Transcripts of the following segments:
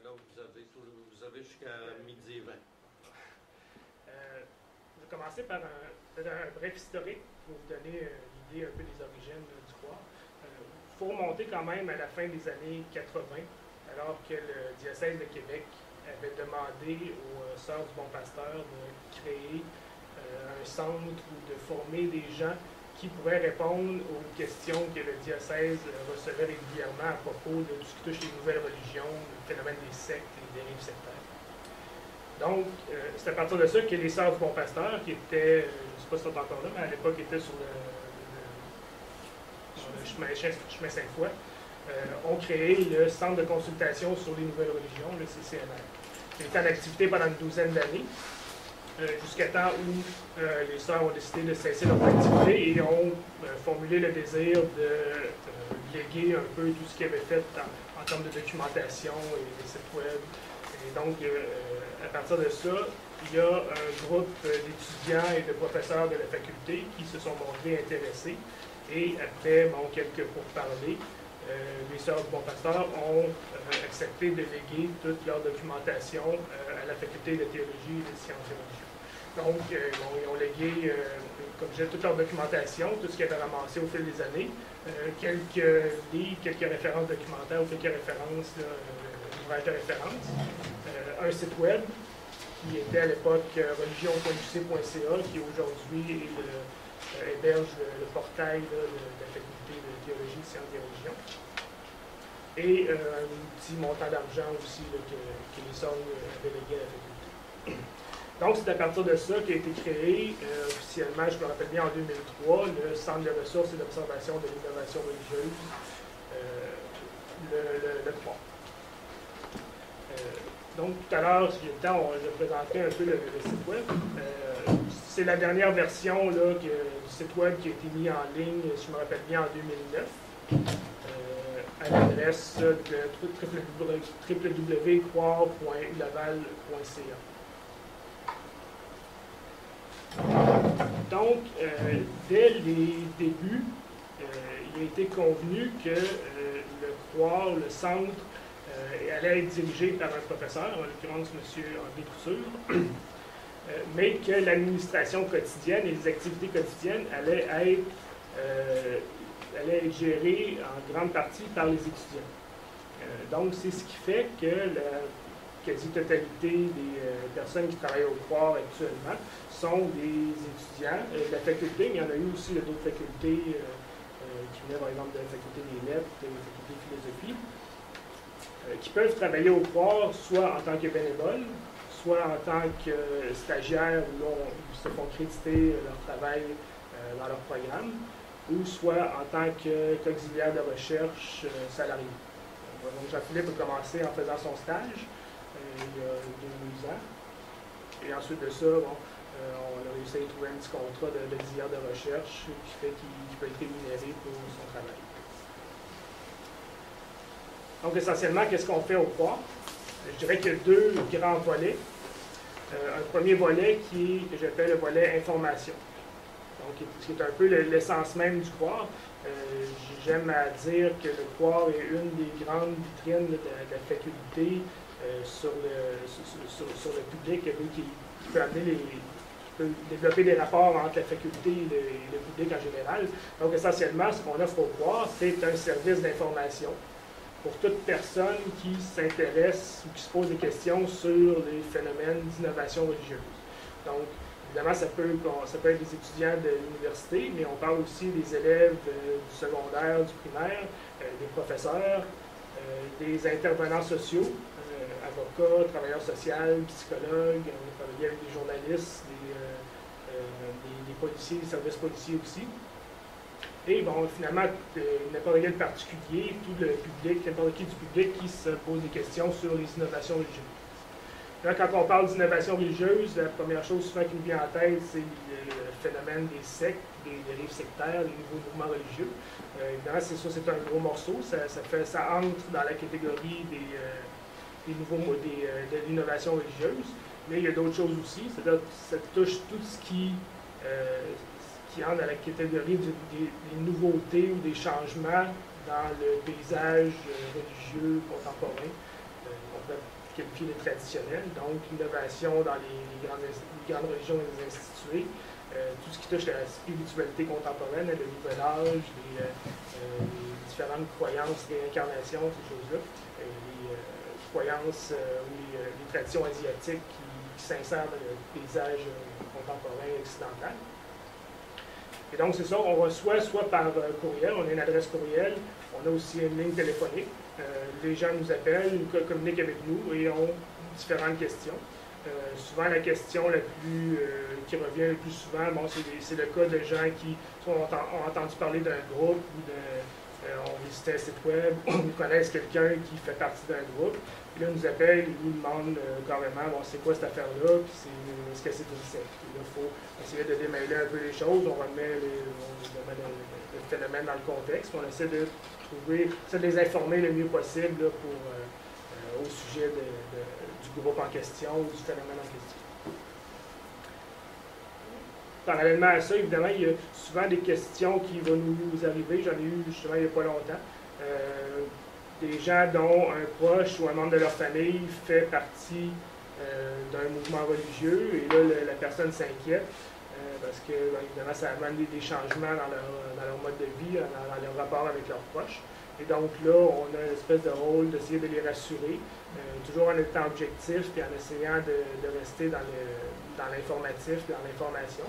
là, vous avez jusqu'à midi 20. Je vais commencer par un bref historique pour vous donner l'idée un peu des origines du croire. Il faut remonter quand même à la fin des années 80, alors que le diocèse de Québec avait demandé aux Sœurs du Bon Pasteur de créer un centre ou de former des gens qui pourraient répondre aux questions que le diocèse recevait régulièrement à propos de tout ce qui touche les nouvelles religions, le phénomène des sectes et des dérives sectaires. Donc, c'est à partir de ça que les Sœurs du Bon Pasteur, qui étaient, je ne sais pas si c'est encore là, mais à l'époque étaient sur le chemin Sainte-Foy, ont créé le Centre de consultation sur les nouvelles religions, le CCNR, qui était en activité pendant une douzaine d'années, jusqu'à temps où les sœurs ont décidé de cesser leur activité et ont formulé le désir de léguer un peu tout ce qu'ils avaient fait en termes de documentation et des sites web. Et donc, à partir de ça, il y a un groupe d'étudiants et de professeurs de la faculté qui se sont montrés intéressés. Et après quelques pourparlers, les Sœurs du Bon Pasteur ont accepté de léguer toute leur documentation à la faculté de théologie et de sciences et religions. Donc, ils ont légué, comme je disais, toute leur documentation, tout ce qui a été ramassé au fil des années, quelques livres, quelques références documentaires ou quelques références, ouvrages de référence, un site web qui était à l'époque religion.uc.ca, qui aujourd'hui héberge le portail de la faculté de théologie, sciences et religions. Et un petit montant d'argent aussi que les sœurs avaient légué à la faculté. Donc, c'est à partir de ça qu'a été créé officiellement, je me rappelle bien, en 2003, le Centre de ressources et d'observation de l'innovation religieuse, le 3. Donc, tout à l'heure, si j'ai le temps, je présenterai un peu le site web. C'est la dernière version là, du site web qui a été mis en ligne, si je me rappelle bien, en 2009, à l'adresse de www.croire.ulaval.ca. Donc, dès les débuts, il a été convenu que le Croire, le centre, allait être dirigé par un professeur, en l'occurrence M. André Couture, mais que l'administration quotidienne et les activités quotidiennes allaient être gérées en grande partie par les étudiants. Donc, c'est ce qui fait que la quasi-totalité des personnes qui travaillent au Croire actuellement sont des étudiants de la faculté, mais il y en a eu aussi d'autres facultés qui venaient, par exemple, de la faculté des lettres, de la faculté de philosophie, qui peuvent travailler au Croire soit en tant que bénévoles, soit en tant que stagiaires où ils se font créditer leur travail dans leur programme, ou soit en tant qu'auxiliaire de recherche salarié. Donc Jean-Philippe a commencé en faisant son stage il y a 2 ans. Et ensuite de ça, on a réussi à y trouver un petit contrat d'auxiliaire de recherche qui fait qu'il peut être rémunéré pour son travail. Donc essentiellement, qu'est-ce qu'on fait au Croire? Je dirais qu'il y a 2 grands volets. Un premier volet que j'appelle le volet information. Donc, qui est un peu l'essence même du Croire. J'aime à dire que le Croire est une des grandes vitrines de la faculté sur le public, qui peut amener peut développer des rapports entre la faculté et le public en général. Donc, essentiellement, ce qu'on offre au Croire, c'est un service d'information pour toute personne qui s'intéresse ou qui se pose des questions sur les phénomènes d'innovation religieuse. Donc, évidemment, ça peut être des étudiants de l'université, mais on parle aussi des élèves du secondaire, du primaire, des professeurs, des intervenants sociaux, avocats, travailleurs sociaux, psychologues, on a travaillé avec des journalistes, des policiers, des services policiers aussi. Et bon, finalement, n'importe quel particulier, tout le public, n'importe qui du public qui se pose des questions sur les innovations religieuses. Là, quand on parle d'innovation religieuse, la première chose souvent qui nous vient en tête, c'est le phénomène des sectes, des dérives sectaires, des nouveaux mouvements religieux. Évidemment, c'est un gros morceau, ça entre dans la catégorie de l'innovation religieuse, mais il y a d'autres choses aussi, c'est-à-dire ça touche tout ce qui entre dans la catégorie des nouveautés ou des changements dans le paysage religieux contemporain. qu'on peut qualifier de traditionnelles, donc l'innovation dans les grandes religions et les instituées, tout ce qui touche à la spiritualité contemporaine, le nouvel âge, les différentes croyances, réincarnations, ces choses-là, les croyances ou les traditions asiatiques qui s'insèrent dans le paysage contemporain occidental. Et donc, c'est ça, on reçoit soit par courriel, on a une adresse courriel, on a aussi une ligne téléphonique. Les gens nous appellent, nous communiquent avec nous et ont différentes questions. Souvent, la question qui revient le plus souvent, bon, c'est le cas de gens qui ont entendu parler d'un groupe ou ont visité un site web, ou connaissent quelqu'un qui fait partie d'un groupe. Puis là, ils nous appellent, ils nous demandent carrément, bon, c'est quoi cette affaire-là, puis est-ce que c'est une secte. Puis là, il faut essayer de démêler un peu les choses, on remet le phénomène dans le contexte, puis on essaie de les informer le mieux possible là, au sujet du groupe en question ou du phénomène en question. Parallèlement à ça, évidemment, il y a souvent des questions qui vont nous arriver. J'en ai eu justement il n'y a pas longtemps. Des gens dont un proche ou un membre de leur famille fait partie d'un mouvement religieux et là, la personne s'inquiète parce que, évidemment, ça amène des changements dans leur mode de vie, dans leur rapport avec leurs proches. Et donc là, on a une espèce de rôle d'essayer de les rassurer, toujours en étant objectif et en essayant de rester dans l'informatif, dans l'information.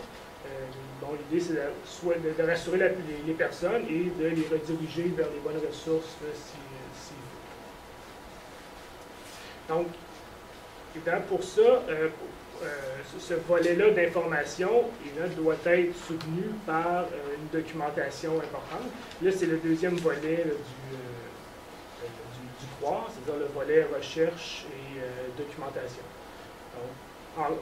Bon, l'idée, c'est de rassurer les personnes et de les rediriger vers les bonnes ressources s'il faut. Donc, évidemment, pour ça, ce volet-là d'information doit être soutenu par une documentation importante. Là, c'est le deuxième volet du CROIR, c'est-à-dire le volet recherche et documentation. Donc,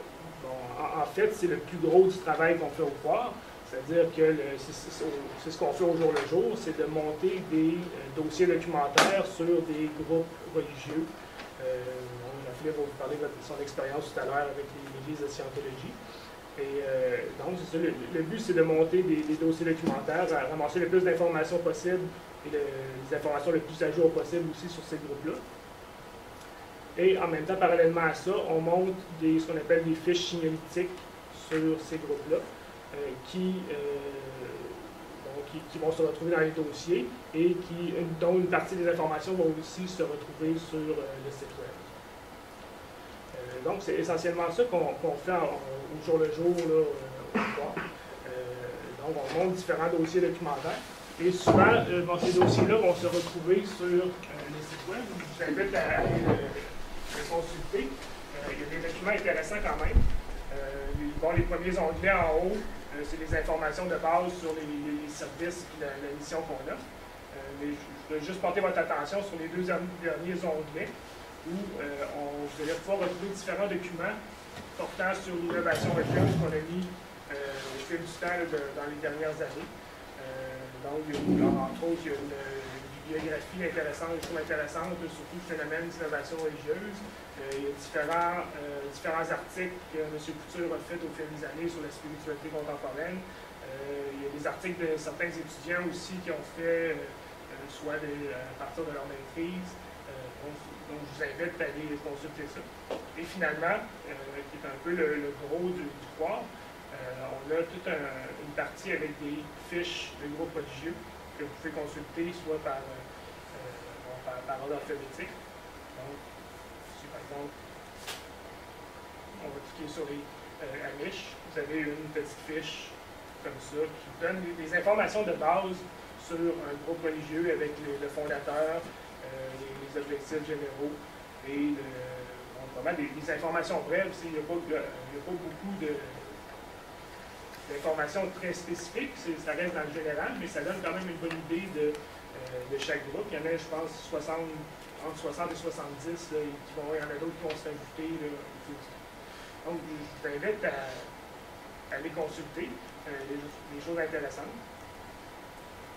en fait, c'est le plus gros du travail qu'on fait au CROIR, c'est-à-dire que c'est ce qu'on fait au jour le jour, c'est de monter des dossiers documentaires sur des groupes religieux. Philippe va vous parler de son expérience tout à l'heure avec l'Église de Scientologie. Et donc, c'est ça, le but, c'est de monter des dossiers documentaires, ramasser le plus d'informations possible et les informations les plus à jour possible aussi sur ces groupes-là. Et en même temps, parallèlement à ça, on monte ce qu'on appelle des fiches signalétiques sur ces groupes-là qui vont se retrouver dans les dossiers et dont une partie des informations vont aussi se retrouver sur le site web. Donc, c'est essentiellement ça qu'on fait au jour le jour là, au CROIR. Donc, on monte différents dossiers documentaires. Et souvent, ces dossiers-là vont se retrouver sur les sites web. Je vous invite à aller le consulter. Il y a des documents intéressants quand même. Les premiers onglets en haut, c'est les informations de base sur les services et la mission qu'on a. Mais je veux juste porter votre attention sur les deux derniers onglets, où vous allez pouvoir retrouver différents documents portant sur l'innovation religieuse qu'on a mis au fil du temps dans les dernières années. Donc, entre autres, il y a une bibliographie intéressante, je trouve intéressante, surtout le phénomène d'innovation religieuse. Il y a différents articles que M. Couture a fait au fil des années sur la spiritualité contemporaine. Il y a des articles de certains étudiants aussi qui ont fait, soit à partir de leur maîtrise. Donc, je vous invite à aller consulter ça. Et finalement, qui est un peu le gros du CROIR, on a toute une partie avec des fiches de groupes religieux que vous pouvez consulter soit par ordre alphabétique. Donc, si par exemple, on va cliquer sur les Amish, vous avez une petite fiche comme ça qui vous donne des informations de base sur un groupe religieux avec le fondateur, les objectifs généraux et vraiment des informations brèves. Il n'y a pas beaucoup d'informations très spécifiques, ça reste dans le général, mais ça donne quand même une bonne idée de chaque groupe. Il y en a, je pense, entre 60 et 70, là, il y en a d'autres qui vont s'ajouter. Donc, je vous invite à aller consulter des choses intéressantes.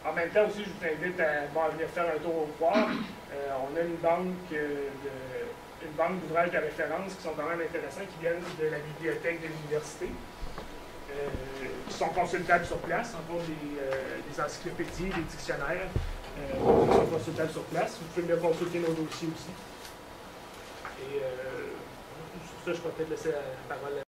En même temps aussi, je vous invite à venir faire un tour au CROIR. On a une banque d'ouvrages de référence qui sont quand même intéressants, qui viennent de la bibliothèque de l'université, qui sont consultables sur place, entre autres des encyclopédies, des dictionnaires, qui sont consultables sur place. Vous pouvez venir consulter nos dossiers aussi. Et sur ça, je vais peut-être laisser la parole à